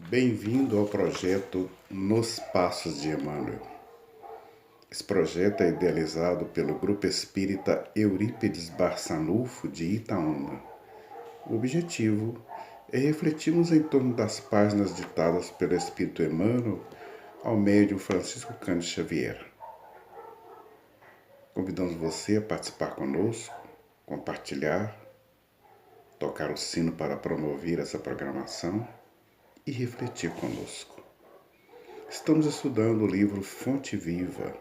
Bem-vindo ao projeto Nos Passos de Emmanuel. Esse projeto é idealizado pelo Grupo Espírita Eurípides Barçanufo de Itaúna. O objetivo é refletirmos em torno das páginas ditadas pelo Espírito Emmanuel ao médium Francisco Cândido Xavier. Convidamos você a participar conosco, compartilhar, tocar o sino para promover essa programação e refletir conosco. Estamos estudando o livro Fonte Viva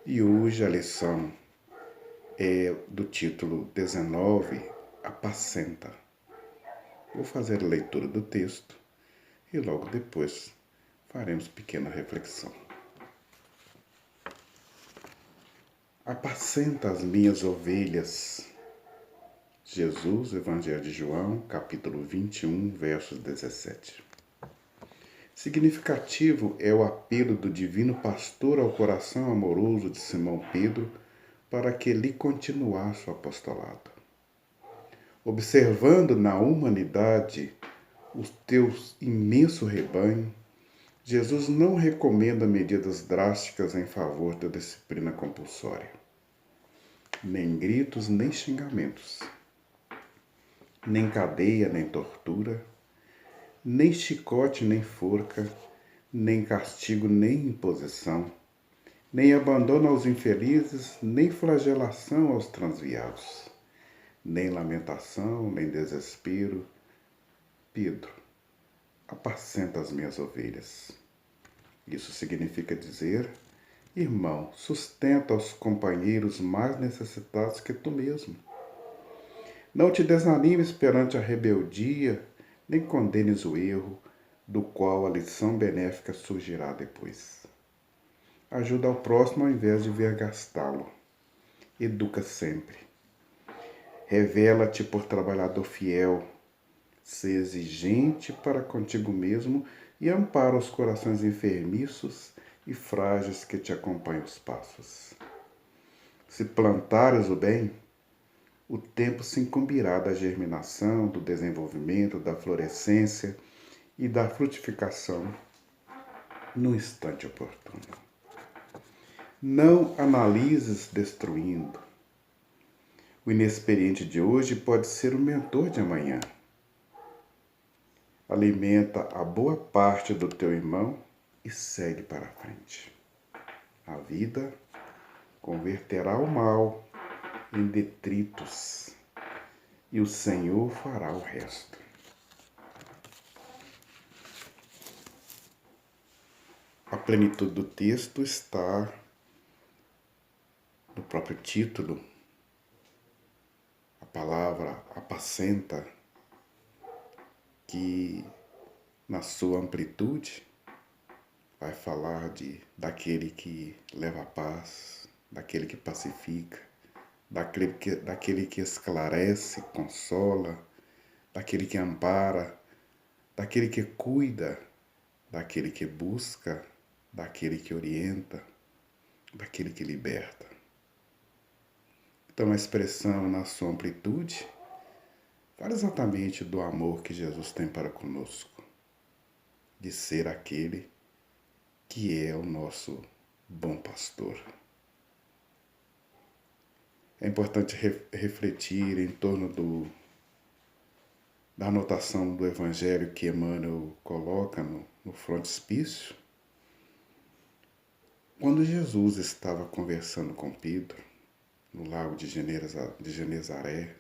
e hoje a lição é do título 19, Apacenta. Vou fazer a leitura do texto e logo depois faremos pequena reflexão. Apacenta as minhas ovelhas. Jesus, Evangelho de João, capítulo 21, versos 17. Significativo é o apelo do Divino Pastor ao coração amoroso de Simão Pedro para que lhe continuasse o apostolado. Observando na humanidade o teu imenso rebanho, Jesus não recomenda medidas drásticas em favor da disciplina compulsória. Nem gritos, nem xingamentos. Nem cadeia, nem tortura. Nem chicote, nem forca. Nem castigo, nem imposição. Nem abandono aos infelizes, nem flagelação aos transviados. Nem lamentação, nem desespero. Pedro, apacenta as minhas ovelhas. Isso significa dizer, irmão, sustenta os companheiros mais necessitados que tu mesmo. Não te desanimes perante a rebeldia, nem condenes o erro, do qual a lição benéfica surgirá depois. Ajuda ao próximo ao invés de vergastá-lo. Educa sempre. Revela-te por trabalhador fiel. Sê exigente para contigo mesmo e ampara os corações enfermiços e frágeis que te acompanham os passos. Se plantares o bem, o tempo se incumbirá da germinação, do desenvolvimento, da florescência e da frutificação no instante oportuno. Não analises destruindo. O inexperiente de hoje pode ser o mentor de amanhã. Alimenta a boa parte do teu irmão e segue para a frente. A vida converterá o mal em detritos e o Senhor fará o resto. A plenitude do texto está no próprio título. A palavra apacenta, que na sua amplitude vai falar daquele que leva a paz, daquele que pacifica, daquele que esclarece, consola, daquele que ampara, daquele que cuida, daquele que busca, daquele que orienta, daquele que liberta. Então a expressão na sua amplitude fala exatamente do amor que Jesus tem para conosco, de ser aquele que é o nosso bom pastor. É importante refletir em torno da anotação do Evangelho que Emmanuel coloca no frontispício. Quando Jesus estava conversando com Pedro, no lago de Genezaré,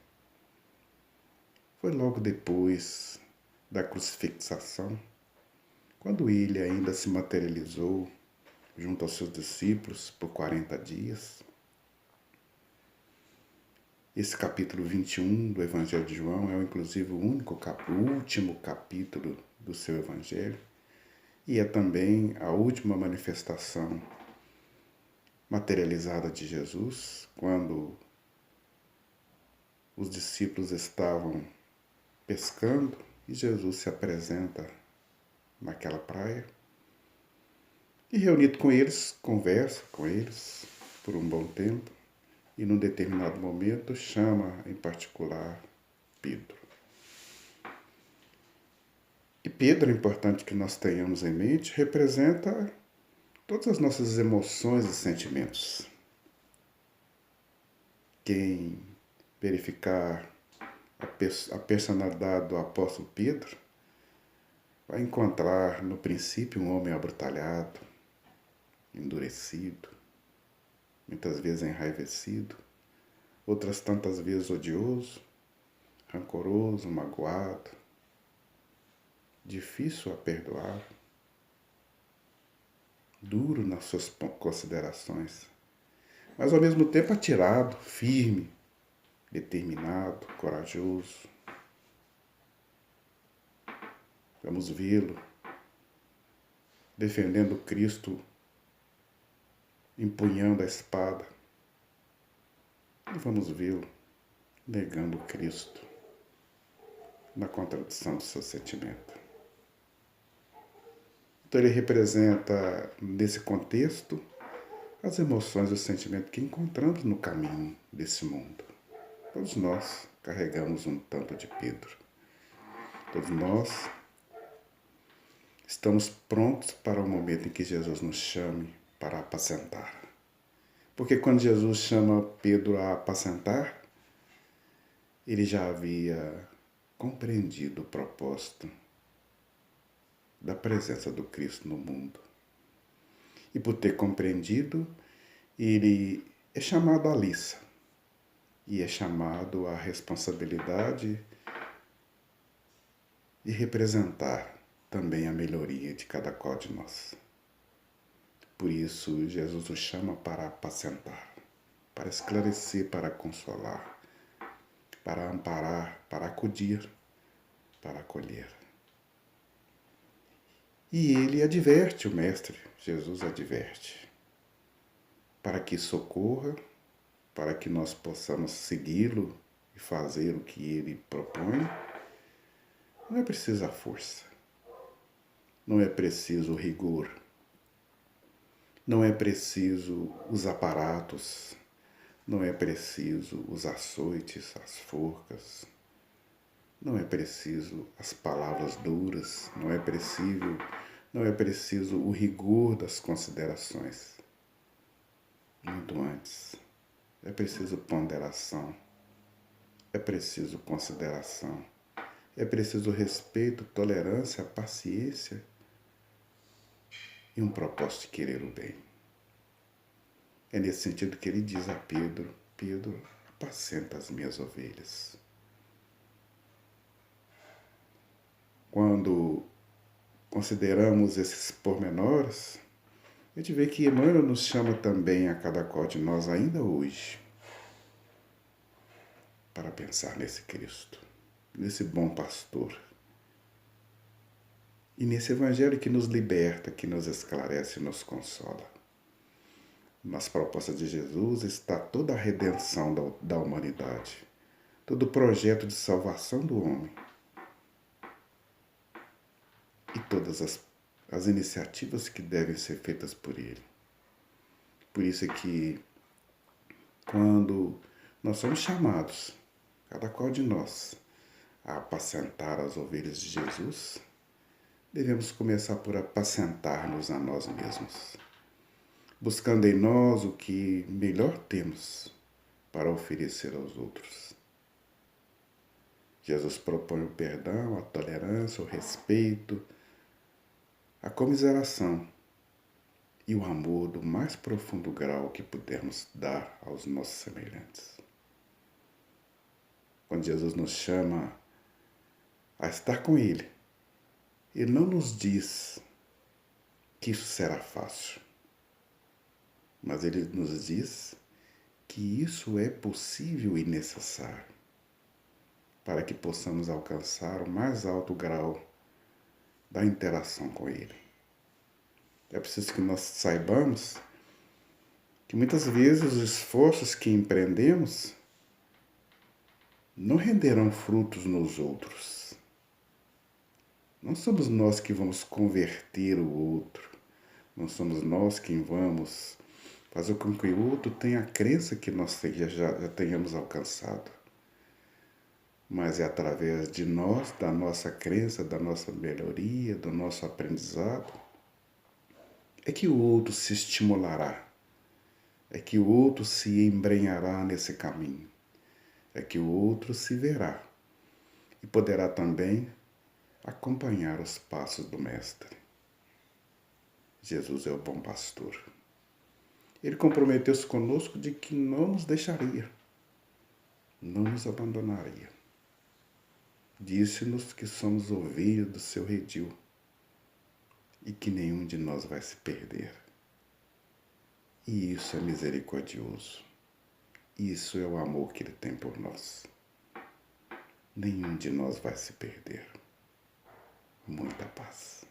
foi logo depois da crucifixação, quando ele ainda se materializou junto aos seus discípulos por 40 dias. Esse capítulo 21 do Evangelho de João é inclusive o último capítulo do seu Evangelho e é também a última manifestação materializada de Jesus, quando os discípulos estavam pescando e Jesus se apresenta naquela praia e, reunido com eles, conversa com eles por um bom tempo e, num determinado momento, chama em particular Pedro. E Pedro, é importante que nós tenhamos em mente, representa todas as nossas emoções e sentimentos. Quem verificar a personalidade do apóstolo Pedro vai encontrar no princípio um homem abrutalhado, endurecido, muitas vezes enraivecido, outras tantas vezes odioso, rancoroso, magoado, difícil a perdoar, duro nas suas considerações, mas ao mesmo tempo atirado, firme, determinado, corajoso. Vamos vê-lo defendendo Cristo, empunhando a espada. E vamos vê-lo negando Cristo na contradição do seu sentimento. Então ele representa, nesse contexto, as emoções e os sentimentos que encontramos no caminho desse mundo. Todos nós carregamos um tanto de Pedro. Todos nós estamos prontos para o momento em que Jesus nos chame para apacentar. Porque quando Jesus chama Pedro a apacentar, ele já havia compreendido o propósito da presença do Cristo no mundo. E por ter compreendido, ele é chamado à liça. E é chamado à responsabilidade de representar também a melhoria de cada qual de nós. Por isso, Jesus o chama para apacentar, para esclarecer, para consolar, para amparar, para acudir, para acolher. E ele adverte, o Mestre, Jesus adverte, para que socorra, para que nós possamos segui-lo e fazer o que ele propõe. Não é preciso a força, não é preciso o rigor, não é preciso os aparatos, não é preciso os açoites, as forcas, não é preciso as palavras duras, não é preciso o rigor das considerações. Muito antes, é preciso ponderação, é preciso consideração, é preciso respeito, tolerância, paciência e um propósito de querer o bem. É nesse sentido que ele diz a Pedro: Pedro, apacenta as minhas ovelhas. Quando consideramos esses pormenores, a gente vê que Emmanuel nos chama também a cada qual de nós ainda hoje para pensar nesse Cristo, nesse bom pastor e nesse evangelho que nos liberta, que nos esclarece e nos consola. Nas propostas de Jesus está toda a redenção da humanidade, todo o projeto de salvação do homem e todas as iniciativas que devem ser feitas por ele. Por isso é que quando nós somos chamados, cada qual de nós, a apacentar as ovelhas de Jesus, devemos começar por apacentar-nos a nós mesmos, buscando em nós o que melhor temos para oferecer aos outros. Jesus propõe o perdão, a tolerância, o respeito, a comiseração e o amor do mais profundo grau que pudermos dar aos nossos semelhantes. Quando Jesus nos chama a estar com Ele, Ele não nos diz que isso será fácil, mas Ele nos diz que isso é possível e necessário para que possamos alcançar o mais alto grau da interação com Ele. É preciso que nós saibamos que muitas vezes os esforços que empreendemos não renderão frutos nos outros. Não somos nós que vamos converter o outro. Não somos nós quem vamos fazer com que o outro tenha a crença que nós já tenhamos alcançado. mas é através de nós, da nossa crença, da nossa melhoria, do nosso aprendizado, é que o outro se estimulará, é que o outro se embrenhará nesse caminho, é que o outro se verá e poderá também acompanhar os passos do Mestre. Jesus é o bom pastor. Ele comprometeu-se conosco de que não nos deixaria, não nos abandonaria. Disse-nos que somos ovelhas do seu redil e que nenhum de nós vai se perder. E isso é misericordioso. Isso é o amor que ele tem por nós. Nenhum de nós vai se perder. Muita paz.